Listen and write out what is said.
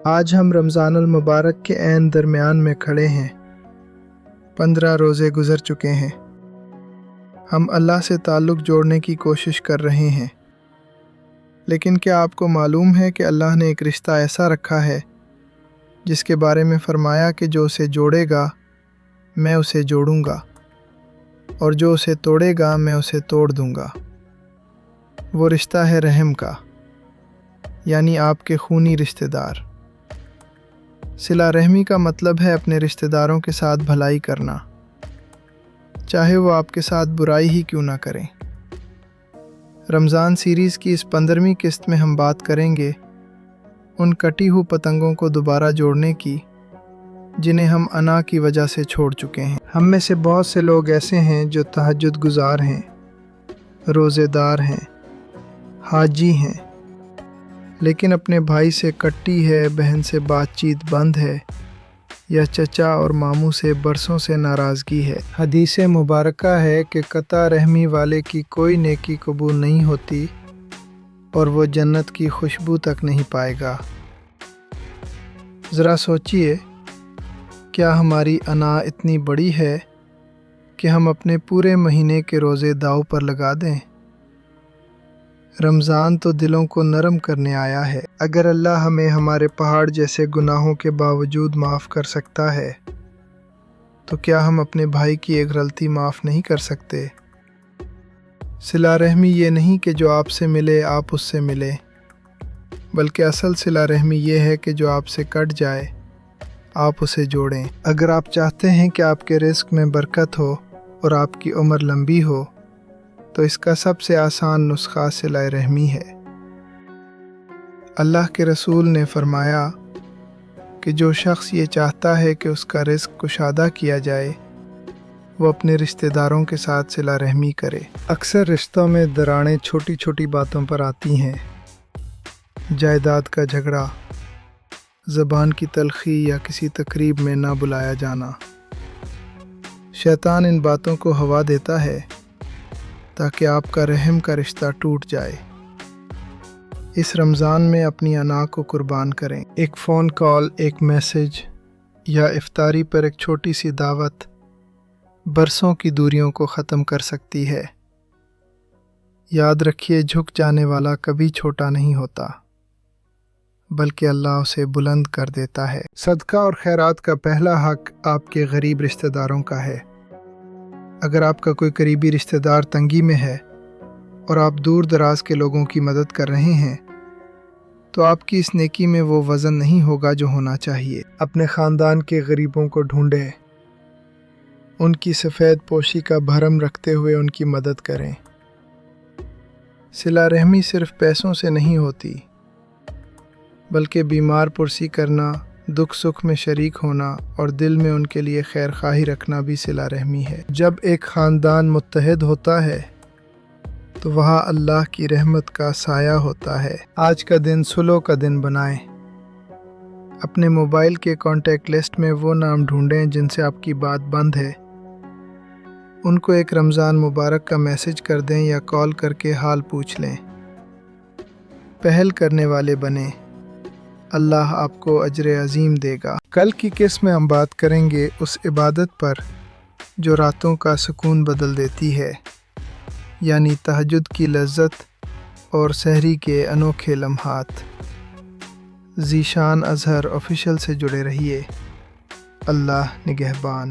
آج ہم رمضان المبارک کے عین درمیان میں کھڑے ہیں۔ 15 روزے گزر چکے ہیں۔ ہم اللہ سے تعلق جوڑنے کی کوشش کر رہے ہیں، لیکن کیا آپ کو معلوم ہے کہ اللہ نے ایک رشتہ ایسا رکھا ہے جس کے بارے میں فرمایا کہ جو اسے جوڑے گا میں اسے جوڑوں گا، اور جو اسے توڑے گا میں اسے توڑ دوں گا۔ وہ رشتہ ہے رحم کا، یعنی آپ کے خونی رشتہ دار۔ صلہ رحمی کا مطلب ہے اپنے رشتہ داروں کے ساتھ بھلائی کرنا، چاہے وہ آپ کے ساتھ برائی ہی کیوں نہ کریں۔ رمضان سیریز کی اس 15ویں قسط میں ہم بات کریں گے ان کٹی ہوئی پتنگوں کو دوبارہ جوڑنے کی جنہیں ہم انا کی وجہ سے چھوڑ چکے ہیں۔ ہم میں سے بہت سے لوگ ایسے ہیں جو تہجد گزار ہیں، روزے دار ہیں، حاجی ہیں، لیکن اپنے بھائی سے کٹی ہے، بہن سے بات چیت بند ہے، یا چچا اور ماموں سے برسوں سے ناراضگی ہے۔ حدیث مبارکہ ہے کہ قطع رحمی والے کی کوئی نیکی قبول نہیں ہوتی اور وہ جنت کی خوشبو تک نہیں پائے گا۔ ذرا سوچئے، کیا ہماری انا اتنی بڑی ہے کہ ہم اپنے پورے مہینے کے روزے داؤ پر لگا دیں؟ رمضان تو دلوں کو نرم کرنے آیا ہے۔ اگر اللہ ہمیں ہمارے پہاڑ جیسے گناہوں کے باوجود معاف کر سکتا ہے تو کیا ہم اپنے بھائی کی ایک غلطی معاف نہیں کر سکتے؟ صلہ رحمی یہ نہیں کہ جو آپ سے ملے آپ اس سے ملیں، بلکہ اصل صلہ رحمی یہ ہے کہ جو آپ سے کٹ جائے آپ اسے جوڑیں۔ اگر آپ چاہتے ہیں کہ آپ کے رزق میں برکت ہو اور آپ کی عمر لمبی ہو تو اس کا سب سے آسان نسخہ صلہ رحمی ہے۔ اللہ کے رسول نے فرمایا کہ جو شخص یہ چاہتا ہے کہ اس کا رزق کشادہ کیا جائے وہ اپنے رشتہ داروں کے ساتھ صلہ رحمی کرے۔ اکثر رشتوں میں دراڑیں چھوٹی چھوٹی باتوں پر آتی ہیں، جائیداد کا جھگڑا، زبان کی تلخی یا کسی تقریب میں نہ بلایا جانا۔ شیطان ان باتوں کو ہوا دیتا ہے تاکہ آپ کا رحم کا رشتہ ٹوٹ جائے۔ اس رمضان میں اپنی انا کو قربان کریں۔ ایک فون کال، ایک میسج یا افطاری پر ایک چھوٹی سی دعوت برسوں کی دوریوں کو ختم کر سکتی ہے۔ یاد رکھیے، جھک جانے والا کبھی چھوٹا نہیں ہوتا، بلکہ اللہ اسے بلند کر دیتا ہے۔ صدقہ اور خیرات کا پہلا حق آپ کے غریب رشتہ داروں کا ہے۔ اگر آپ کا کوئی قریبی رشتہ دار تنگی میں ہے اور آپ دور دراز کے لوگوں کی مدد کر رہے ہیں تو آپ کی اس نیکی میں وہ وزن نہیں ہوگا جو ہونا چاہیے۔ اپنے خاندان کے غریبوں کو ڈھونڈیں، ان کی سفید پوشی کا بھرم رکھتے ہوئے ان کی مدد کریں۔ صلہ رحمی صرف پیسوں سے نہیں ہوتی، بلکہ بیمار پرسی کرنا، دکھ سکھ میں شریک ہونا اور دل میں ان کے لیے خیر خواہی رکھنا بھی صلہ رحمی ہے۔ جب ایک خاندان متحد ہوتا ہے تو وہاں اللہ کی رحمت کا سایہ ہوتا ہے۔ آج کا دن صلح کا دن بنائیں۔ اپنے موبائل کے کانٹیکٹ لسٹ میں وہ نام ڈھونڈیں جن سے آپ کی بات بند ہے، ان کو ایک رمضان مبارک کا میسج کر دیں یا کال کر کے حال پوچھ لیں۔ پہل کرنے والے بنیں، اللہ آپ کو اجر عظیم دے گا۔ کل کی قسط میں ہم بات کریں گے اس عبادت پر جو راتوں کا سکون بدل دیتی ہے، یعنی تہجد کی لذت اور سحری کے انوکھے لمحات۔ ذیشان اظہر آفیشیل سے جڑے رہیے۔ اللہ نگہبان۔